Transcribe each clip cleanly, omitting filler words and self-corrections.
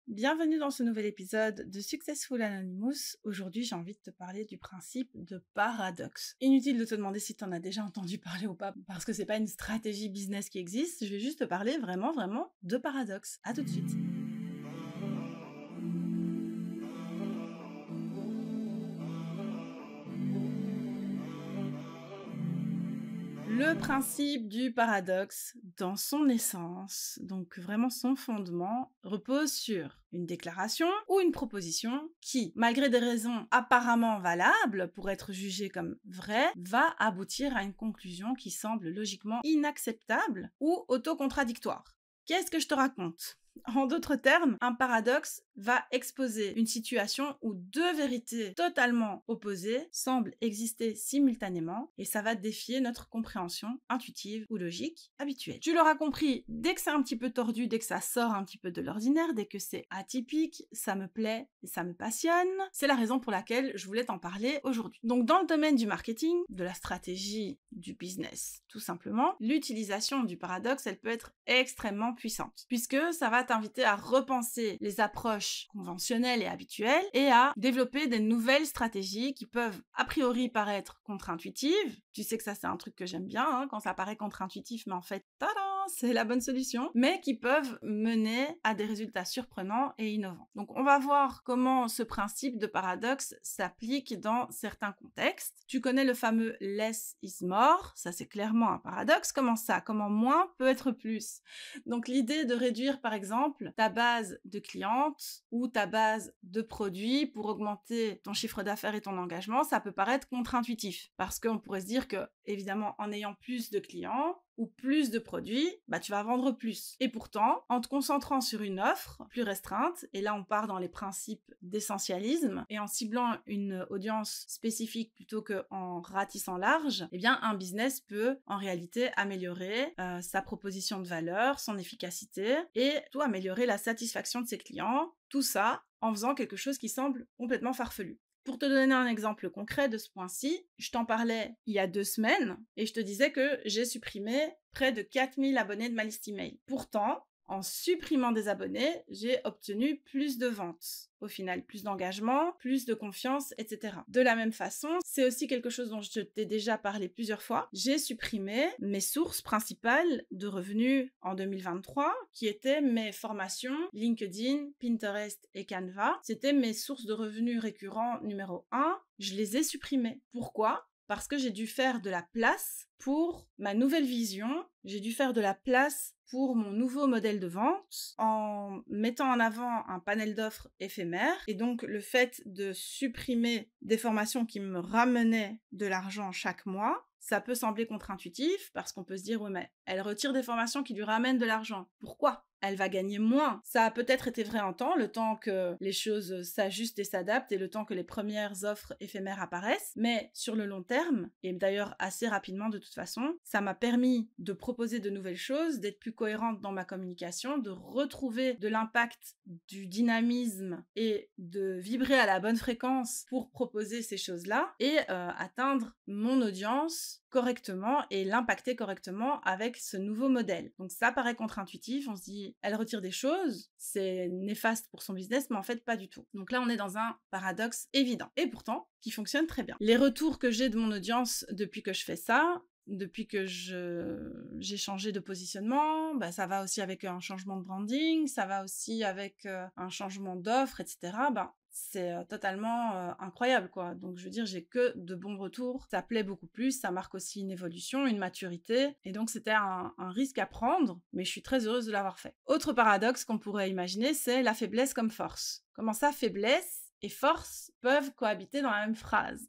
Bienvenue dans ce nouvel épisode de Successful Anonymous. Aujourd'hui, j'ai envie de te parler du principe de paradoxe. Inutile de te demander si tu en as déjà entendu parler ou pas, parce que c'est pas une stratégie business qui existe. Je vais juste te parler vraiment de paradoxe. À tout de suite. Le principe du paradoxe, dans son essence, donc vraiment son fondement, repose sur une déclaration ou une proposition qui, malgré des raisons apparemment valables pour être jugée comme vraie, va aboutir à une conclusion qui semble logiquement inacceptable ou autocontradictoire. Qu'est-ce que je te raconte ? En d'autres termes, un paradoxe va exposer une situation où deux vérités totalement opposées semblent exister simultanément et ça va défier notre compréhension intuitive ou logique habituelle. Tu l'auras compris, dès que c'est un petit peu tordu, dès que ça sort un petit peu de l'ordinaire, dès que c'est atypique, ça me plaît et ça me passionne. C'est la raison pour laquelle je voulais t'en parler aujourd'hui. Donc dans le domaine du marketing, de la stratégie, du business, tout simplement, l'utilisation du paradoxe, elle peut être extrêmement puissante puisque ça va t'inviter à repenser les approches conventionnelles et habituelles et à développer des nouvelles stratégies qui peuvent a priori paraître contre-intuitives. Tu sais que ça c'est un truc que j'aime bien, hein, quand ça paraît contre-intuitif, mais en fait, tada, c'est la bonne solution, mais qui peuvent mener à des résultats surprenants et innovants. Donc on va voir comment ce principe de paradoxe s'applique dans certains contextes. Tu connais le fameux less is more, ça c'est clairement un paradoxe. Comment ça ? Comment moins peut être plus ? Donc l'idée de réduire par exemple ta base de clientes ou ta base de produits pour augmenter ton chiffre d'affaires et ton engagement, ça peut paraître contre-intuitif parce qu'on pourrait se dire que évidemment en ayant plus de clients ou plus de produits, tu vas vendre plus. Et pourtant, en te concentrant sur une offre plus restreinte, et là on part dans les principes d'essentialisme, et en ciblant une audience spécifique plutôt qu'en ratissant large, eh bien un business peut en réalité améliorer sa proposition de valeur, son efficacité, et tout améliorer la satisfaction de ses clients, tout ça en faisant quelque chose qui semble complètement farfelu. Pour te donner un exemple concret de ce point-ci, je t'en parlais il y a 2 semaines et je te disais que j'ai supprimé près de 4000 abonnés de ma liste email. Pourtant, en supprimant des abonnés, j'ai obtenu plus de ventes. Au final, plus d'engagement, plus de confiance, etc. De la même façon, c'est aussi quelque chose dont je t'ai déjà parlé plusieurs fois. J'ai supprimé mes sources principales de revenus en 2023, qui étaient mes formations LinkedIn, Pinterest et Canva. C'était mes sources de revenus récurrents numéro 1. Je les ai supprimées. Pourquoi ? Parce que j'ai dû faire de la place pour ma nouvelle vision, j'ai dû faire de la place pour mon nouveau modèle de vente en mettant en avant un panel d'offres éphémères. Et donc, le fait de supprimer des formations qui me ramenaient de l'argent chaque mois, ça peut sembler contre-intuitif parce qu'on peut se dire « Oui, mais elle retire des formations qui lui ramènent de l'argent. Pourquoi ? Elle va gagner moins. » Ça a peut-être été vrai en temps, le temps que les choses s'ajustent et s'adaptent et le temps que les premières offres éphémères apparaissent. Mais sur le long terme, et d'ailleurs assez rapidement de toute façon, ça m'a permis de proposer de nouvelles choses, d'être plus cohérente dans ma communication, de retrouver de l'impact, du dynamisme et de vibrer à la bonne fréquence pour proposer ces choses-là et atteindre mon audience correctement et l'impacter correctement avec ce nouveau modèle. Donc ça paraît contre-intuitif, on se dit elle retire des choses, c'est néfaste pour son business, mais en fait pas du tout. Donc là on est dans un paradoxe évident et pourtant qui fonctionne très bien. Les retours que j'ai de mon audience depuis que je fais ça, depuis que j'ai changé de positionnement, ça va aussi avec un changement de branding, ça va aussi avec un changement d'offre, etc. C'est totalement incroyable, quoi. Donc, je veux dire, j'ai que de bons retours. Ça plaît beaucoup plus, ça marque aussi une évolution, une maturité. Et donc, c'était un risque à prendre, mais je suis très heureuse de l'avoir fait. Autre paradoxe qu'on pourrait imaginer, c'est la faiblesse comme force. Comment ça, faiblesse et force peuvent cohabiter dans la même phrase.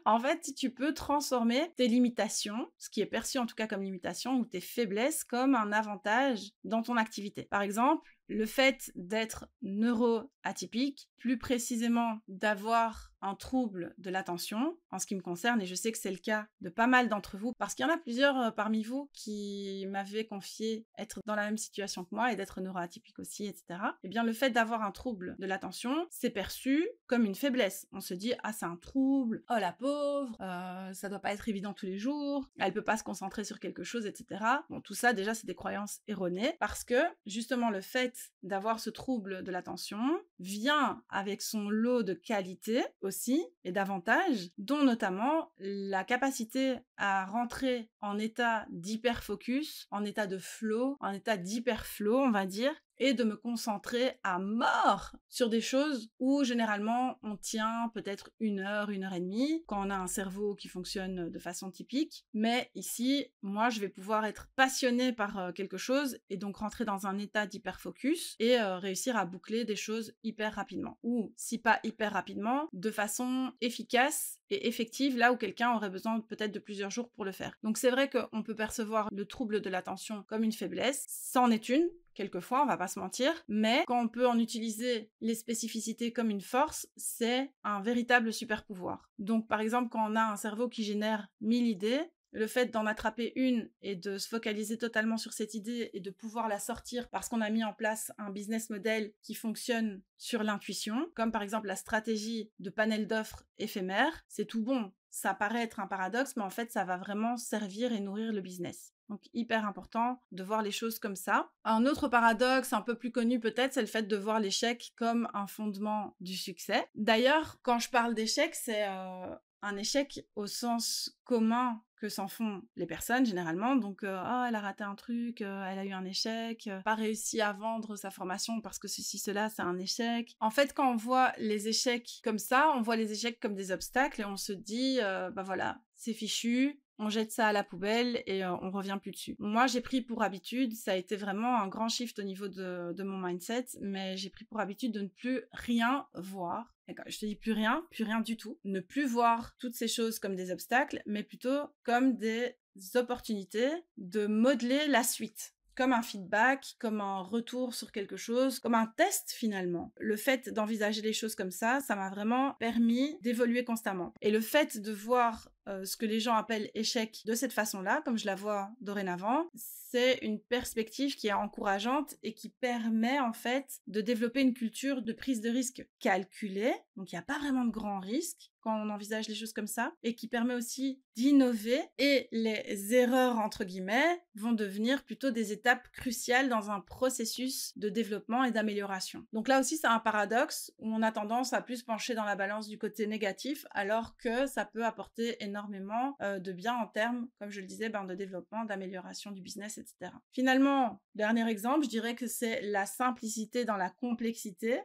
En fait, tu peux transformer tes limitations, ce qui est perçu en tout cas comme limitation, ou tes faiblesses comme un avantage dans ton activité. Par exemple, le fait d'être neuroatypique, plus précisément d'avoir un trouble de l'attention, en ce qui me concerne, et je sais que c'est le cas de pas mal d'entre vous, parce qu'il y en a plusieurs parmi vous qui m'avaient confié être dans la même situation que moi et d'être neuroatypique aussi, etc. Eh bien, le fait d'avoir un trouble de l'attention, c'est perçu comme une faiblesse. On se dit « Ah, c'est un trouble, oh la pauvre, ça doit pas être évident tous les jours, elle peut pas se concentrer sur quelque chose, etc. » Bon, tout ça, déjà, c'est des croyances erronées, parce que, justement, le fait fait d'avoir ce trouble de l'attention vient avec son lot de qualités aussi et d'avantages, dont notamment la capacité à rentrer en état d'hyperfocus, en état de flow, en état d'hyperflow, on va dire, et de me concentrer à mort sur des choses où généralement on tient peut-être 1 heure et demie quand on a un cerveau qui fonctionne de façon typique. Mais ici, moi, je vais pouvoir être passionnée par quelque chose et donc rentrer dans un état d'hyperfocus et réussir à boucler des choses hyper rapidement. Ou si pas hyper rapidement, de façon efficace et effective là où quelqu'un aurait besoin peut-être de plusieurs jours pour le faire. Donc c'est vrai qu'on peut percevoir le trouble de l'attention comme une faiblesse, c'en est une, quelquefois, on va pas se mentir, mais quand on peut en utiliser les spécificités comme une force, c'est un véritable super pouvoir. Donc par exemple, quand on a un cerveau qui génère 1000 idées, le fait d'en attraper une et de se focaliser totalement sur cette idée et de pouvoir la sortir parce qu'on a mis en place un business model qui fonctionne sur l'intuition, comme par exemple la stratégie de panel d'offres éphémère, c'est tout bon. Ça paraît être un paradoxe, mais en fait, ça va vraiment servir et nourrir le business. Donc, hyper important de voir les choses comme ça. Un autre paradoxe un peu plus connu peut-être, c'est le fait de voir l'échec comme un fondement du succès. D'ailleurs, quand je parle d'échec, c'est un échec au sens commun que s'en font les personnes généralement, donc elle a raté un truc, elle a eu un échec, pas réussi à vendre sa formation parce que ceci, cela, c'est un échec. En fait, quand on voit les échecs comme ça, on voit les échecs comme des obstacles et on se dit, bah voilà, c'est fichu, on jette ça à la poubelle et on revient plus dessus. Moi, j'ai pris pour habitude, ça a été vraiment un grand shift au niveau de mon mindset, mais j'ai pris pour habitude de ne plus rien voir. Je te dis plus rien du tout. Ne plus voir toutes ces choses comme des obstacles, mais plutôt comme des opportunités de modeler la suite. Comme un feedback, comme un retour sur quelque chose, comme un test finalement. Le fait d'envisager les choses comme ça m'a vraiment permis d'évoluer constamment. Et le fait de voir ce que les gens appellent échec de cette façon-là, comme je la vois dorénavant, c'est une perspective qui est encourageante et qui permet en fait de développer une culture de prise de risque calculée. Donc il n'y a pas vraiment de grands risques quand on envisage les choses comme ça, et qui permet aussi d'innover, et les erreurs entre guillemets vont devenir plutôt des étapes cruciales dans un processus de développement et d'amélioration. Donc là aussi c'est un paradoxe où on a tendance à plus pencher dans la balance du côté négatif, alors que ça peut apporter énormément de bien en termes, comme je le disais, de développement, d'amélioration du business, etc. Finalement, dernier exemple, je dirais que c'est la simplicité dans la complexité.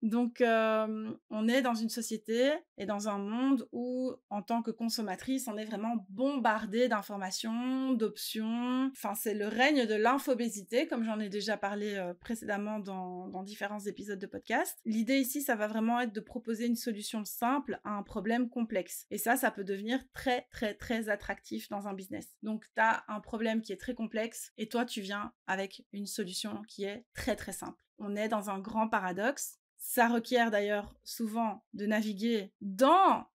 Donc, on est dans une société et dans un monde où, en tant que consommatrice, on est vraiment bombardé d'informations, d'options. Enfin, c'est le règne de l'infobésité, comme j'en ai déjà parlé précédemment dans différents épisodes de podcast. L'idée ici, ça va vraiment être de proposer une solution simple à un problème complexe. Et ça peut devenir très, très, très attractif dans un business. Donc, tu as un problème qui est très complexe et toi, tu viens avec une solution qui est très, très simple. On est dans un grand paradoxe. Ça requiert d'ailleurs souvent de naviguer dans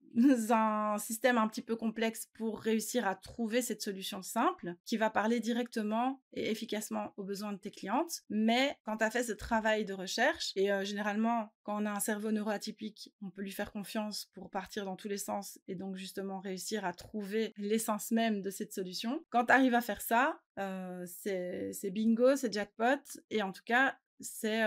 un système un petit peu complexe pour réussir à trouver cette solution simple qui va parler directement et efficacement aux besoins de tes clientes. Mais quand tu as fait ce travail de recherche, et généralement quand on a un cerveau neuroatypique, on peut lui faire confiance pour partir dans tous les sens et donc justement réussir à trouver l'essence même de cette solution. Quand tu arrives à faire ça, c'est bingo, c'est jackpot, et en tout cas c'est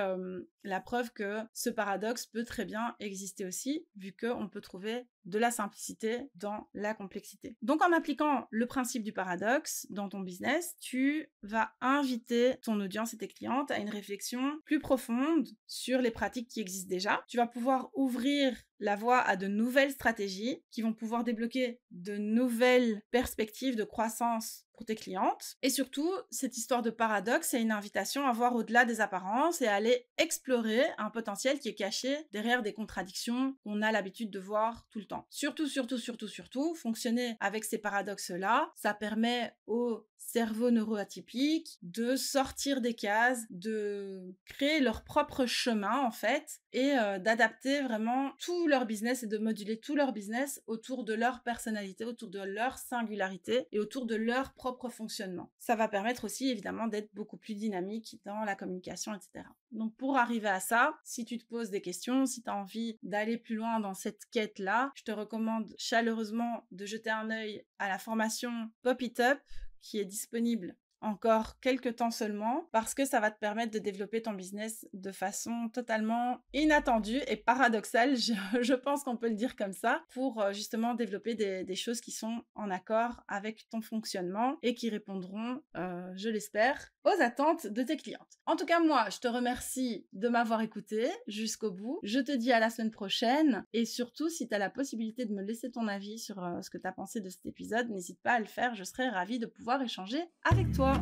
la preuve que ce paradoxe peut très bien exister aussi, vu qu'on peut trouver de la simplicité dans la complexité. Donc en appliquant le principe du paradoxe dans ton business, tu vas inviter ton audience et tes clientes à une réflexion plus profonde sur les pratiques qui existent déjà. Tu vas pouvoir ouvrir la voie à de nouvelles stratégies qui vont pouvoir débloquer de nouvelles perspectives de croissance pour tes clientes. Et surtout, cette histoire de paradoxe est une invitation à voir au-delà des apparences et à aller explorer un potentiel qui est caché derrière des contradictions qu'on a l'habitude de voir tout le temps. Surtout, fonctionner avec ces paradoxes-là, ça permet au cerveau neuroatypique de sortir des cases, de créer leur propre chemin en fait, et d'adapter vraiment tout leur business et de moduler tout leur business autour de leur personnalité, autour de leur singularité et autour de leur propre fonctionnement. Ça va permettre aussi évidemment d'être beaucoup plus dynamique dans la communication, etc. Donc pour arriver à ça, si tu te poses des questions, si tu as envie d'aller plus loin dans cette quête-là, je te recommande chaleureusement de jeter un œil à la formation Pop It Up qui est disponible encore quelques temps seulement parce que ça va te permettre de développer ton business de façon totalement inattendue et paradoxale, je pense qu'on peut le dire comme ça, pour justement développer des choses qui sont en accord avec ton fonctionnement et qui répondront, je l'espère, aux attentes de tes clientes. En tout cas, moi, je te remercie de m'avoir écouté jusqu'au bout. Je te dis à la semaine prochaine et surtout, si tu as la possibilité de me laisser ton avis sur ce que tu as pensé de cet épisode, n'hésite pas à le faire, je serai ravie de pouvoir échanger avec toi.